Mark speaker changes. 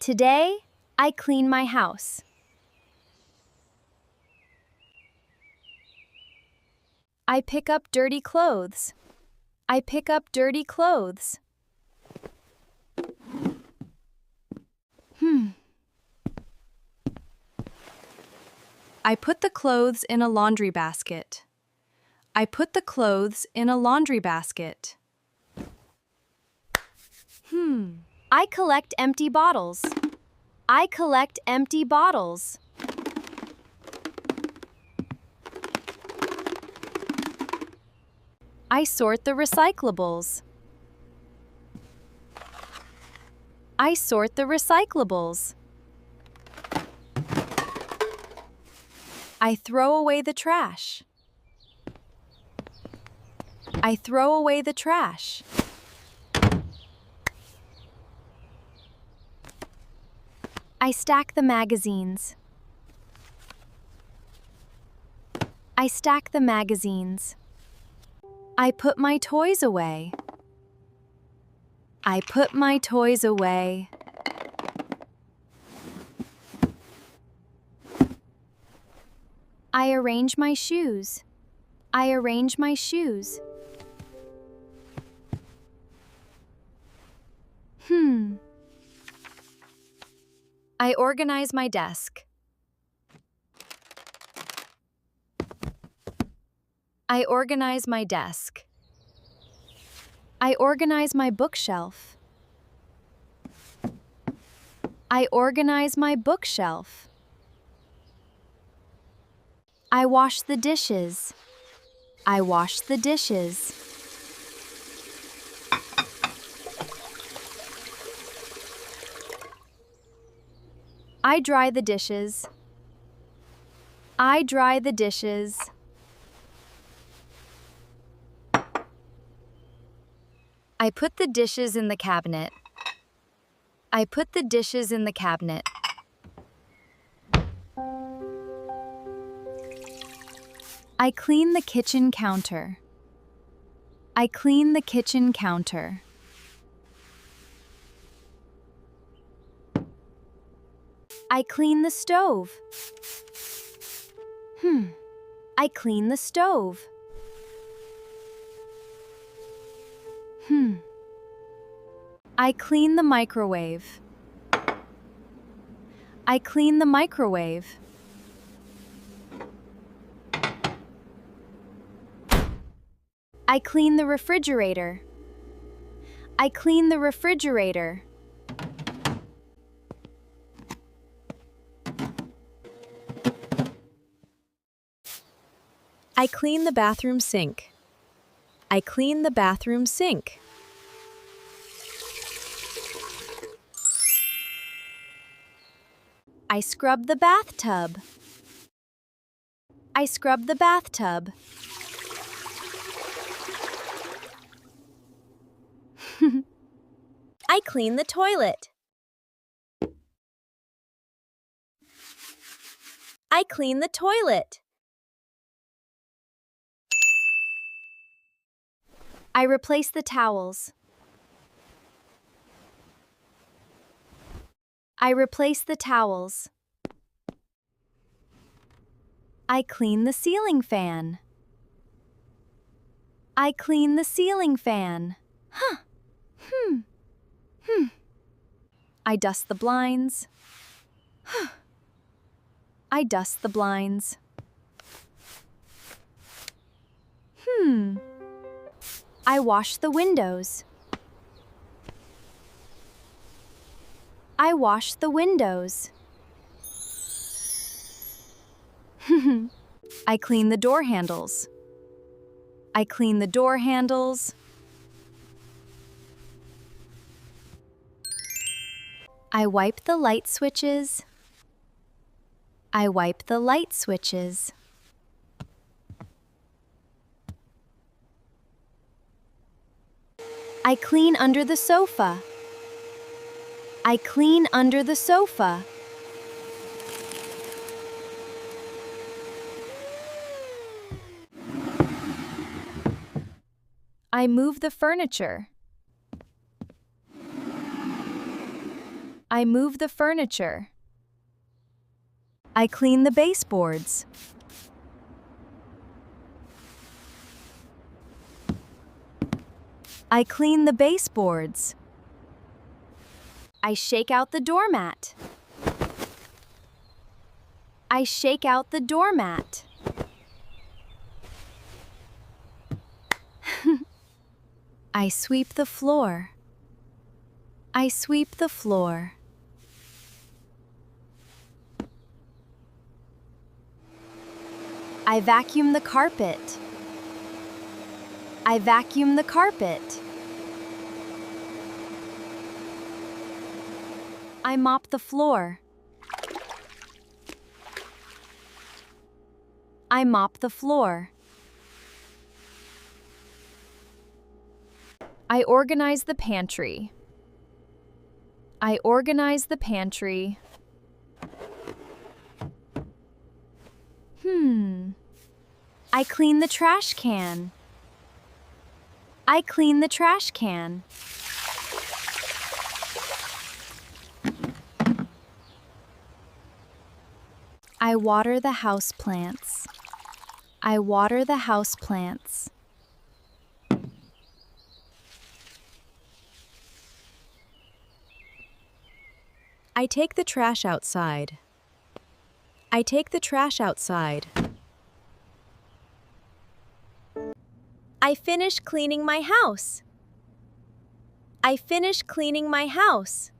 Speaker 1: Today, I clean my house. I pick up dirty clothes. I pick up dirty clothes. I put the clothes in a laundry basket. I put the clothes in a laundry basket. I collect empty bottles. I collect empty bottles. I sort the recyclables. I sort the recyclables. I throw away the trash. I throw away the trash. I stack the magazines. I stack the magazines. I put my toys away. I put my toys away. I arrange my shoes. I arrange my shoes. I organize my desk. I organize my desk. I organize my bookshelf. I organize my bookshelf. I wash the dishes. I wash the dishes. I dry the dishes. I dry the dishes. I put the dishes in the cabinet. I put the dishes in the cabinet. I clean the kitchen counter. I clean the kitchen counter. I clean the stove. I clean the stove. I clean the microwave. I clean the microwave. I clean the refrigerator. I clean the refrigerator. I clean the bathroom sink. I clean the bathroom sink. I scrub the bathtub. I scrub the bathtub. I clean the toilet. I clean the toilet. I replace the towels. I replace the towels. I clean the ceiling fan. I clean the ceiling fan. I dust the blinds. I dust the blinds. I wash the windows. I wash the windows. I clean the door handles. I clean the door handles. I wipe the light switches. I wipe the light switches. I clean under the sofa. I clean under the sofa. I move the furniture. I move the furniture. I clean the baseboards. I clean the baseboards. I shake out the doormat. I shake out the doormat. I sweep the floor. I sweep the floor. I vacuum the carpet. I vacuum the carpet. I mop the floor. I mop the floor. I organize the pantry. I organize the pantry. I clean the trash can. I clean the trash can. I water the houseplants. I water the houseplants. I take the trash outside. I take the trash outside. I finish cleaning my house. I finish cleaning my house.